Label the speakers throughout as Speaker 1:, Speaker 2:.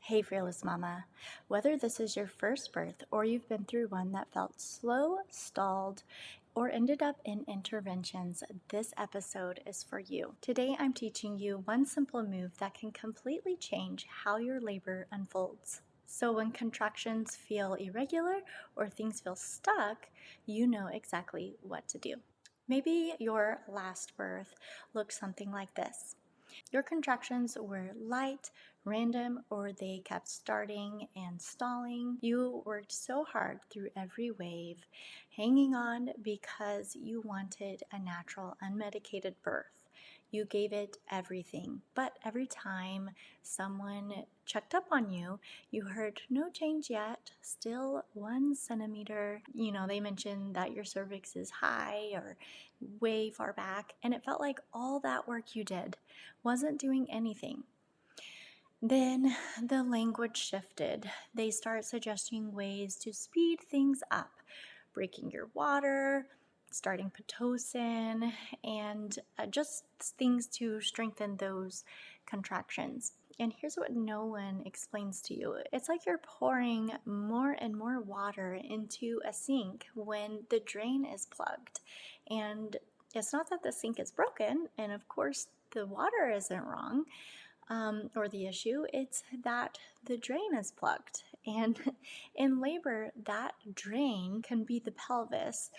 Speaker 1: Hey, Fearless Mama. Whether this is your first birth or you've been through one that felt slow, stalled, or ended up in interventions, this episode is for you. Today, I'm teaching you one simple move that can completely change how your labor unfolds. So, when contractions feel irregular or things feel stuck, you know exactly what to do. Maybe your last birth looked something like this. Your contractions were light, random, or they kept starting and stalling. You worked so hard through every wave, hanging on because you wanted a natural, unmedicated birth. You gave it everything, but every time someone checked up on you, you heard no change yet, still 1 centimeter. They mentioned that your cervix is high or way far back, and it felt like all that work you did wasn't doing anything. Then the language shifted. They start suggesting ways to speed things up, breaking your water, starting Pitocin, and just things to strengthen those contractions. And here's what no one explains to you. It's like you're pouring more and more water into a sink when the drain is plugged. And it's not that the sink is broken, and of course the water isn't wrong, or the issue. It's that the drain is plugged. And in labor, that drain can be the pelvis,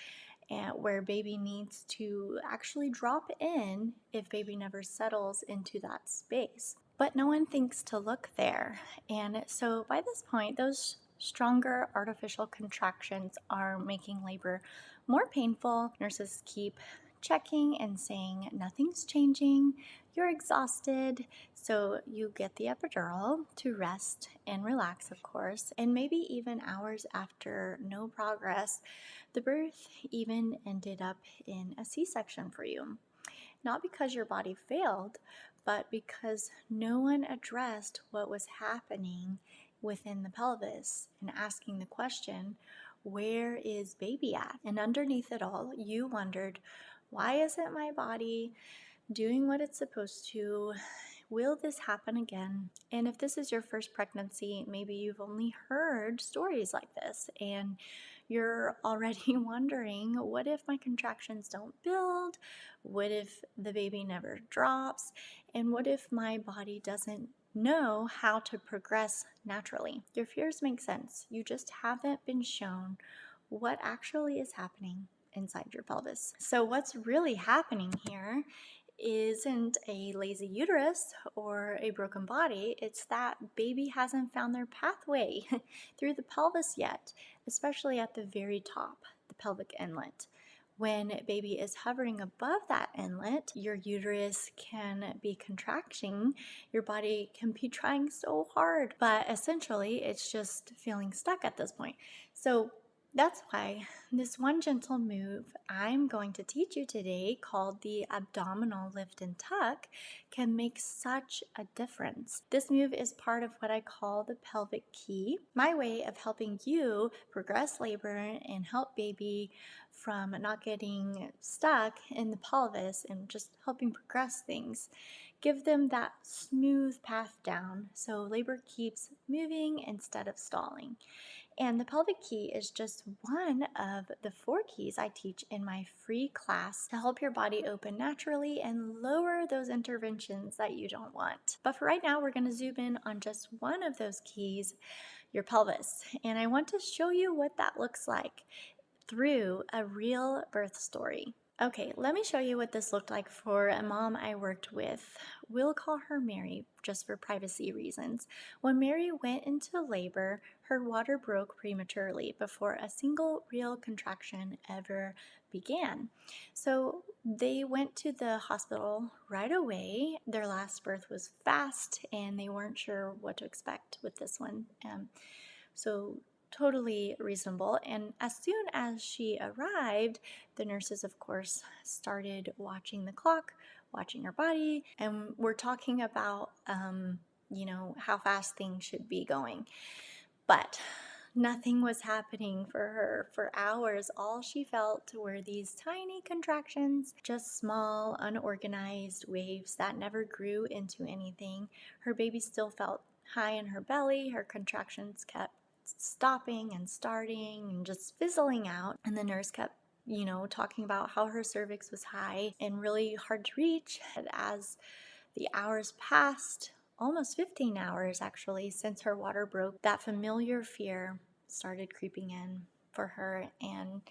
Speaker 1: where baby needs to actually drop in if baby never settles into that space. But no one thinks to look there. And so by this point, those stronger artificial contractions are making labor more painful. Nurses keep checking and saying nothing's changing, you're exhausted, so you get the epidural to rest and relax, of course. And maybe even hours after no progress, the birth even ended up in a C-section for you. Not because your body failed, but because no one addressed what was happening within the pelvis and asking the question, where is baby at? And underneath it all, you wondered, why isn't my body doing what it's supposed to? Will this happen again? And if this is your first pregnancy, maybe you've only heard stories like this and you're already wondering, what if my contractions don't build? What if the baby never drops? And what if my body doesn't know how to progress naturally? Your fears make sense. You just haven't been shown what actually is happening inside your pelvis. So what's really happening here isn't a lazy uterus or a broken body. It's that baby hasn't found their pathway through the pelvis yet, especially at the very top, the pelvic inlet. When baby is hovering above that inlet, your uterus can be contracting. Your body can be trying so hard, but essentially it's just feeling stuck at this point. So that's why this one gentle move I'm going to teach you today, called the abdominal lift and tuck, can make such a difference. This move is part of what I call the pelvic key, my way of helping you progress labor and help baby from not getting stuck in the pelvis and just helping progress things. Give them that smooth path down so labor keeps moving instead of stalling. And the pelvic key is just one of the 4 keys I teach in my free class to help your body open naturally and lower those interventions that you don't want. But for right now, we're going to zoom in on just one of those keys, your pelvis. And I want to show you what that looks like through a real birth story. Okay, let me show you what this looked like for a mom I worked with. We'll call her Mary, just for privacy reasons. When Mary went into labor, her water broke prematurely before a single real contraction ever began. So they went to the hospital right away. Their last birth was fast, and they weren't sure what to expect with this one. So totally reasonable. And as soon as she arrived, the nurses, of course, started watching the clock, watching her body, and we're talking about, how fast things should be going. But nothing was happening for her for hours. All she felt were these tiny contractions, just small, unorganized waves that never grew into anything. Her baby still felt high in her belly. Her contractions kept stopping and starting and just fizzling out. And the nurse kept, talking about how her cervix was high and really hard to reach. And as the hours passed, almost 15 hours actually, since her water broke, that familiar fear started creeping in for her. And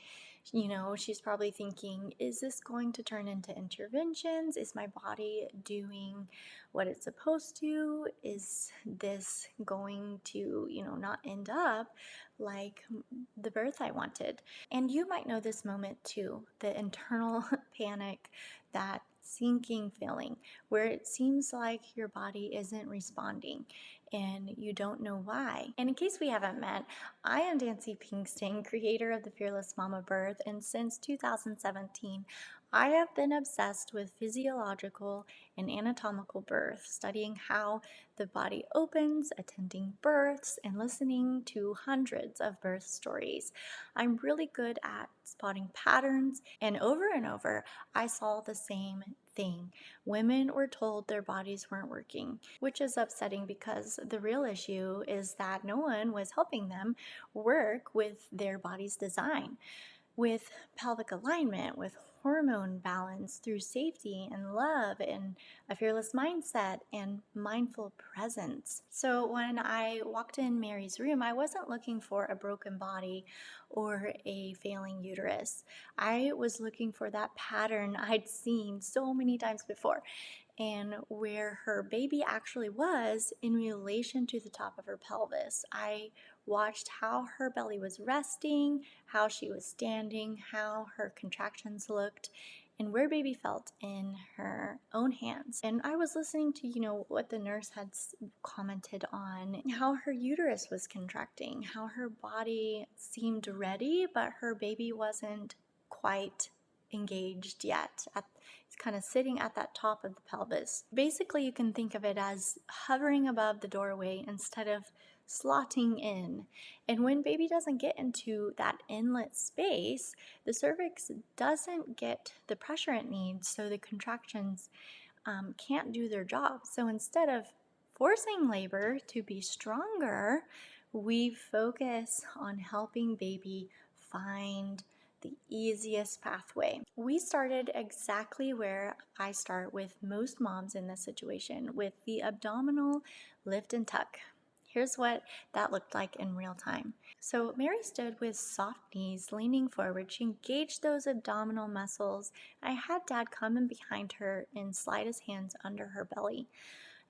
Speaker 1: she's probably thinking, is this going to turn into interventions? Is my body doing what it's supposed to? Is this going to, not end up like the birth I wanted? And you might know this moment too, the internal panic, that sinking feeling where it seems like your body isn't responding and you don't know why. And in case we haven't met, I am Nancy Pinkston, creator of the Fearless Momma Birth, and since 2017, I have been obsessed with physiological and anatomical birth, studying how the body opens, attending births, and listening to hundreds of birth stories. I'm really good at spotting patterns, and over, I saw the same thing. Women were told their bodies weren't working, which is upsetting because the real issue is that no one was helping them work with their body's design, with pelvic alignment, with hormone balance, through safety and love and a fearless mindset and mindful presence. So when I walked in Mary's room, I wasn't looking for a broken body or a failing uterus. I was looking for that pattern I'd seen so many times before, and where her baby actually was in relation to the top of her pelvis. I watched how her belly was resting, how she was standing, how her contractions looked, and where baby felt in her own hands. And I was listening to, what the nurse had commented on, how her uterus was contracting, how her body seemed ready, but her baby wasn't quite engaged yet. It's kind of sitting at that top of the pelvis. Basically, you can think of it as hovering above the doorway instead of slotting in. And when baby doesn't get into that inlet space, the cervix doesn't get the pressure it needs, so the contractions can't do their job. So instead of forcing labor to be stronger, we focus on helping baby find the easiest pathway. We started exactly where I start with most moms in this situation, with the abdominal lift and tuck. Here's what that looked like in real time. So Mary stood with soft knees, leaning forward. She engaged those abdominal muscles. I had Dad come in behind her and slide his hands under her belly.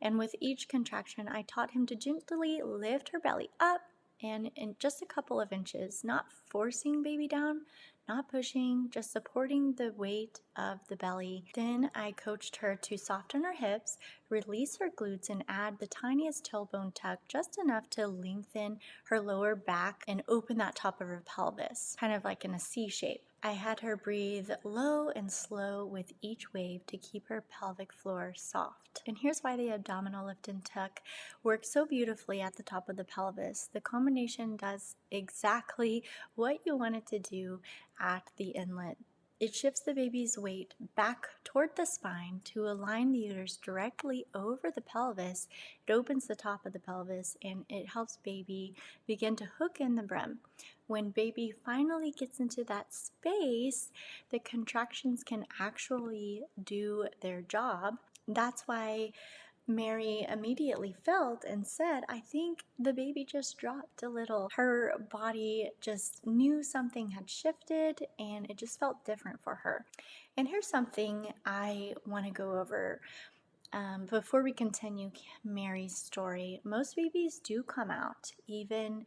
Speaker 1: And with each contraction, I taught him to gently lift her belly up and in just a couple of inches, not forcing baby down, not pushing, just supporting the weight of the belly. Then I coached her to soften her hips, release her glutes, and add the tiniest tailbone tuck, just enough to lengthen her lower back and open that top of her pelvis, kind of like in a C shape. I had her breathe low and slow with each wave to keep her pelvic floor soft. And here's why the abdominal lift and tuck works so beautifully at the top of the pelvis. The combination does exactly what you want it to do at the inlet. It shifts the baby's weight back toward the spine to align the uterus directly over the pelvis. It opens the top of the pelvis and it helps baby begin to hook in the brim. When baby finally gets into that space, the contractions can actually do their job. That's why Mary immediately felt and said, I think the baby just dropped a little. Her body just knew something had shifted and it just felt different for her. And here's something I want to go over before we continue Mary's story. Most babies do come out even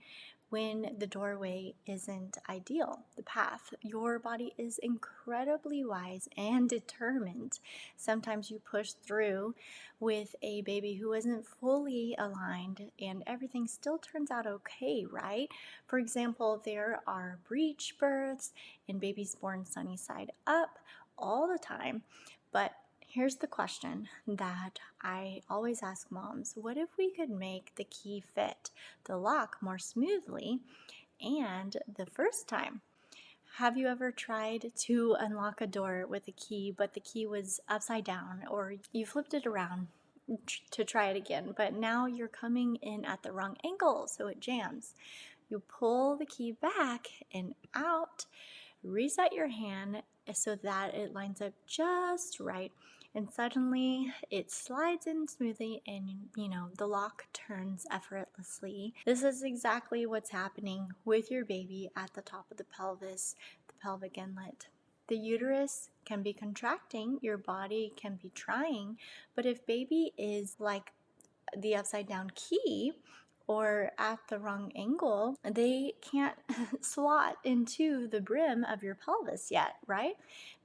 Speaker 1: when the doorway isn't ideal, the path. Your body is incredibly wise and determined. Sometimes you push through with a baby who isn't fully aligned and everything still turns out okay, right? For example, there are breech births and babies born sunny side up all the time, but here's the question that I always ask moms. What if we could make the key fit the lock more smoothly and the first time? Have you ever tried to unlock a door with a key, but the key was upside down, or you flipped it around to try it again, but now you're coming in at the wrong angle, so it jams. You pull the key back and out, reset your hand so that it lines up just right, and suddenly it slides in smoothly, and the lock turns effortlessly. This is exactly what's happening with your baby at the top of the pelvis, the pelvic inlet. The uterus can be contracting, your body can be trying, but if baby is like the upside down key or at the wrong angle, they can't slot into the brim of your pelvis yet, right?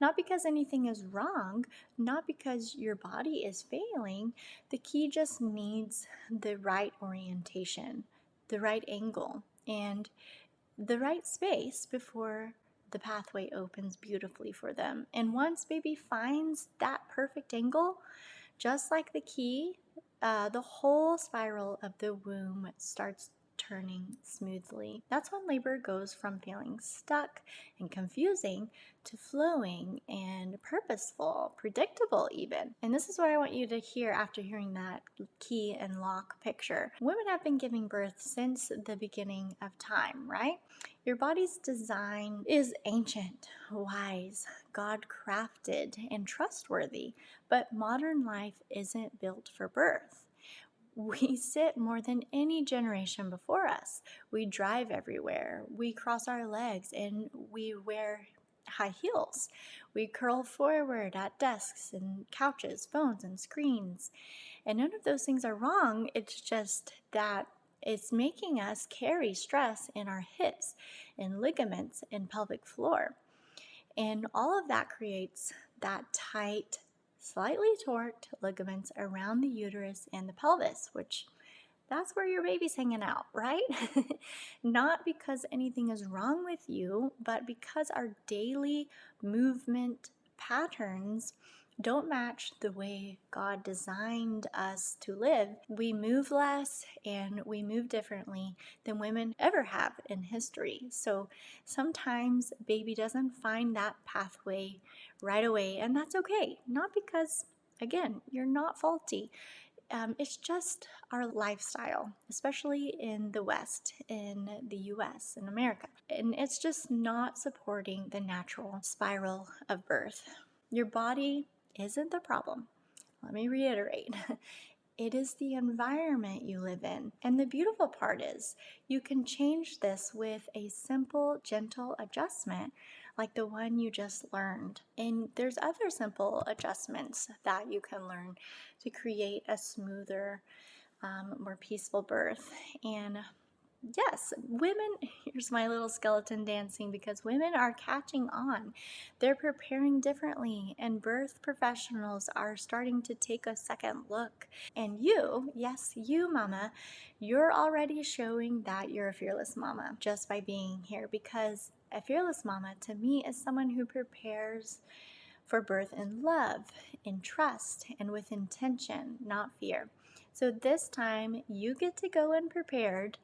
Speaker 1: Not because anything is wrong, not because your body is failing. The key just needs the right orientation, the right angle, and the right space before the pathway opens beautifully for them. And once baby finds that perfect angle, just like the key, the whole spiral of the womb starts turning smoothly. That's when labor goes from feeling stuck and confusing to flowing and purposeful, predictable even. And this is what I want you to hear after hearing that key and lock picture. Women have been giving birth since the beginning of time, right? Your body's design is ancient, wise, God crafted, and trustworthy, but modern life isn't built for birth. We sit more than any generation before us. We drive everywhere. We cross our legs and we wear high heels. We curl forward at desks and couches, phones and screens. And none of those things are wrong. It's just that it's making us carry stress in our hips and ligaments and pelvic floor. And all of that creates that tight, slightly torqued ligaments around the uterus and the pelvis, which that's where your baby's hanging out, right? Not because anything is wrong with you, but because our daily movement patterns don't match the way God designed us to live. We move less and we move differently than women ever have in history. So sometimes baby doesn't find that pathway right away, and that's okay. Not because, again, you're not faulty. It's just our lifestyle, especially in the West, in the US, in America. And it's just not supporting the natural spiral of birth. Your body isn't the problem. Let me reiterate. It is the environment you live in. And the beautiful part is you can change this with a simple, gentle adjustment like the one you just learned. And there's other simple adjustments that you can learn to create a smoother, more peaceful birth. And yes, women, here's my little skeleton dancing, because women are catching on. They're preparing differently, and birth professionals are starting to take a second look. And you, yes, you mama, you're already showing that you're a fearless mama just by being here, because a fearless mama to me is someone who prepares for birth in love, in trust, and with intention, not fear. So this time you get to go in prepared.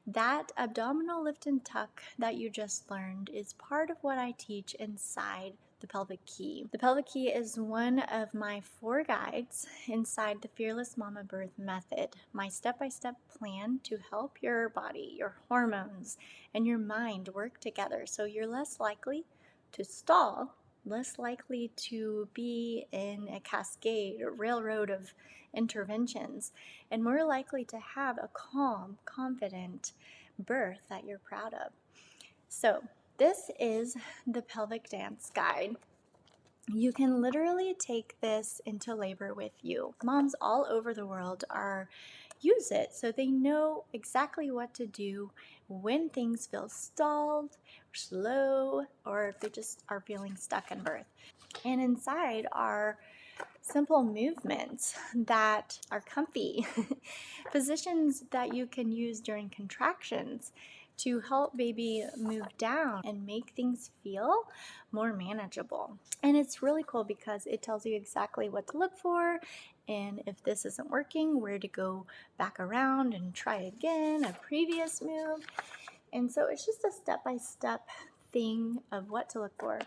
Speaker 1: That abdominal lift and tuck that you just learned is part of what I teach inside the Pelvic Key. The Pelvic Key is one of my 4 guides inside the Fearless Momma Birth Method, my step-by-step plan to help your body, your hormones, and your mind work together so you're less likely to stall, less likely to be in a cascade or railroad of interventions, and more likely to have a calm, confident birth that you're proud of. So this is the pelvic dance guide. You can literally take this into labor with you. Moms all over the world use it so they know exactly what to do when things feel stalled or slow, or if they just are feeling stuck in birth. And inside are simple movements that are comfy, positions that you can use during contractions to help baby move down and make things feel more manageable. And it's really cool because it tells you exactly what to look for, and if this isn't working, where to go back around and try again, a previous move. And so it's just a step-by-step thing of what to look for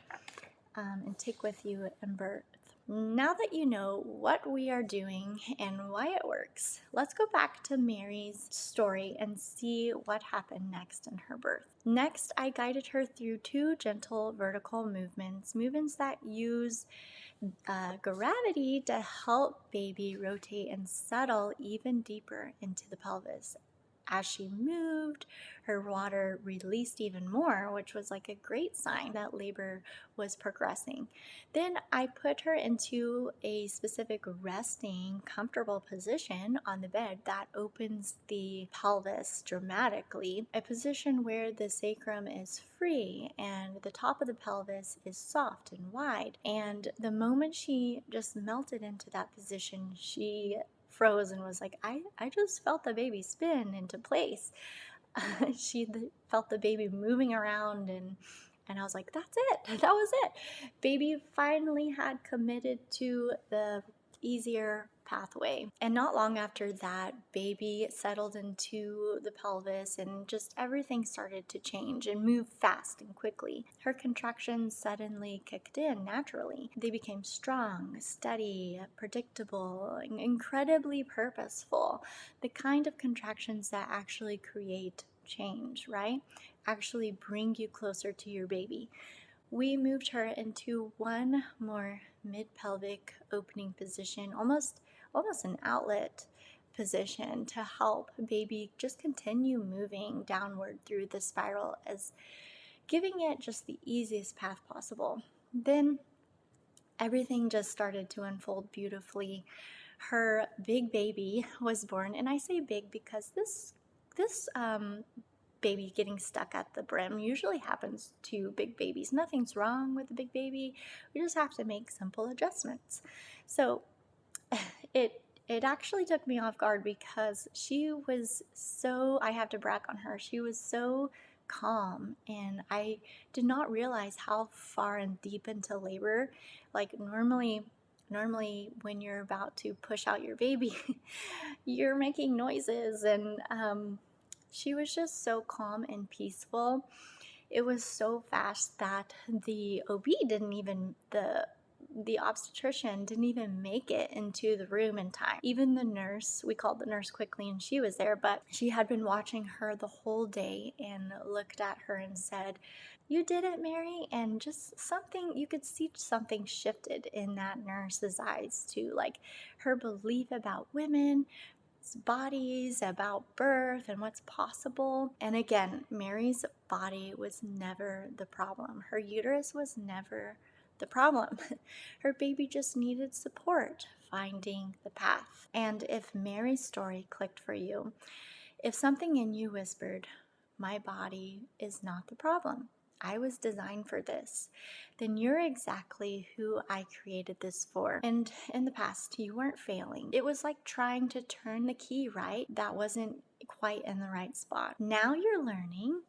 Speaker 1: and take with you in birth. Now that you know what we are doing and why it works, let's go back to Mary's story and see what happened next in her birth. Next, I guided her through 2 gentle vertical movements that use gravity to help baby rotate and settle even deeper into the pelvis. As she moved, her water released even more, which was like a great sign that labor was progressing. Then I put her into a specific resting, comfortable position on the bed that opens the pelvis dramatically, a position where the sacrum is free and the top of the pelvis is soft and wide. And the moment she just melted into that position, she froze and was like, I just felt the baby spin into place. She felt the baby moving around, and I was like, that's it. That was it. Baby finally had committed to the easier pathway. And not long after that, baby settled into the pelvis and just everything started to change and move fast and quickly. Her contractions suddenly kicked in naturally. They became strong, steady, predictable, and incredibly purposeful. The kind of contractions that actually create change, right? Actually bring you closer to your baby. We moved her into one more mid-pelvic opening position, almost an outlet position, to help baby just continue moving downward through the spiral, as giving it just the easiest path possible. Then everything just started to unfold beautifully. Her big baby was born, and I say big because this baby getting stuck at the brim usually happens to big babies. Nothing's wrong with the big baby. We just have to make simple adjustments. So it actually took me off guard because she was so, I have to brag on her, she was so calm, and I did not realize how far and deep into labor, like normally when you're about to push out your baby, you're making noises, and she was just so calm and peaceful. It was so fast that the OB didn't even, the obstetrician didn't even make it into the room in time. Even the nurse, we called the nurse quickly and she was there, but she had been watching her the whole day and looked at her and said, "You did it, Mary." And just something, you could see something shifted in that nurse's eyes too, like her belief about women, bodies, about birth and what's possible. And again, Mary's body was never the problem. Her uterus was never the problem. Her baby just needed support finding the path. And if Mary's story clicked for you, if something in you whispered, "My body is not the problem, I was designed for this," then you're exactly who I created this for. And in the past, you weren't failing. It was like trying to turn the key right that wasn't quite in the right spot. Now you're learning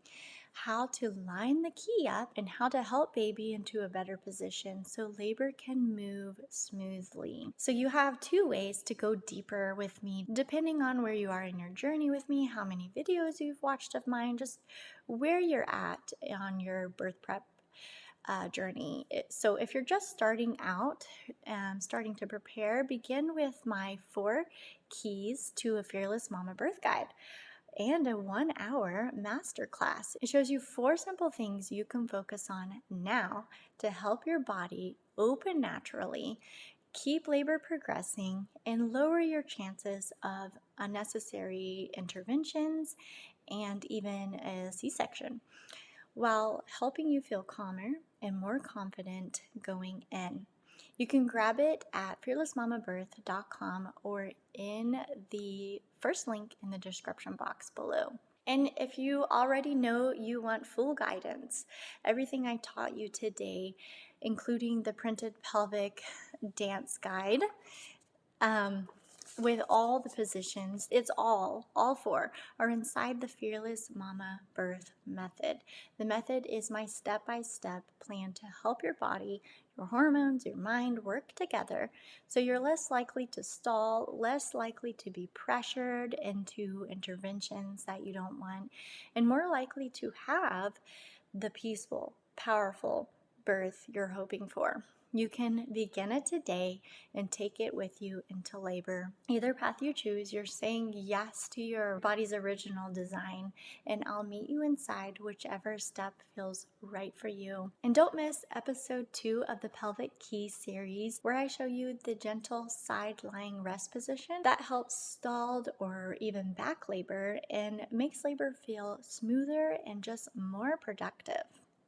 Speaker 1: how to line the key up and how to help baby into a better position so labor can move smoothly. So you have 2 ways to go deeper with me, depending on where you are in your journey with me, how many videos you've watched of mine, just where you're at on your birth prep journey. So if you're just starting out, starting to prepare, begin with my 4 keys to a Fearless Mama Birth Guide and a 1-hour masterclass. It shows you 4 simple things you can focus on now to help your body open naturally, keep labor progressing, and lower your chances of unnecessary interventions and even a C-section, while helping you feel calmer and more confident going in. You can grab it at fearlessmommabirth.com or in the first link in the description box below. And if you already know you want full guidance, everything I taught you today, including the printed pelvic dance guide, with all the positions, it's all 4 are inside the Fearless Momma Birth Method. The method is my step-by-step plan to help your body, your hormones, your mind work together so you're less likely to stall, less likely to be pressured into interventions that you don't want, and more likely to have the peaceful, powerful birth you're hoping for. You can begin it today and take it with you into labor. Either path you choose, you're saying yes to your body's original design, and I'll meet you inside whichever step feels right for you. And don't miss episode 2 of the Pelvic Key Series, where I show you the gentle side lying rest position that helps stalled or even back labor and makes labor feel smoother and just more productive.